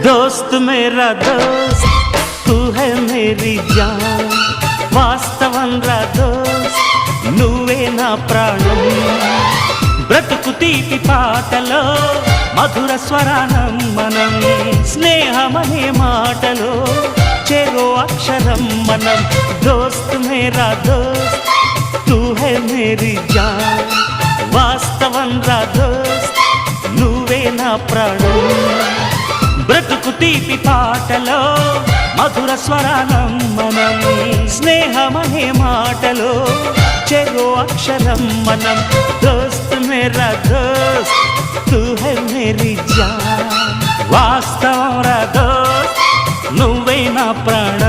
दोस्त मेरा दोस्त तू है मेरी जान వాస్తవం రా దోస్త్ నువ్వే నా ప్రాణం బ్రతుకు తీపి పాటలో మధుర స్వరానం మనం స్నేహమనే మాటలో చెరో అక్షరం మనం దోస్త్ మేరా దోస్త్ తూ హై మేరీ జాన్ వాస్తవం రా దోస్త్ నువ్వే నా ప్రాణం బ్రతుకు తీపి పాటలో మధుర స్వరానం మనం స్నేహమనే మాటలో చెరో అక్షరం మనం దోస్త్ మేరా దోస్త్ తూ హై మేరీ జాన్ వాస్తవం రా దోస్త్ నువ్వే నా ప్రాణం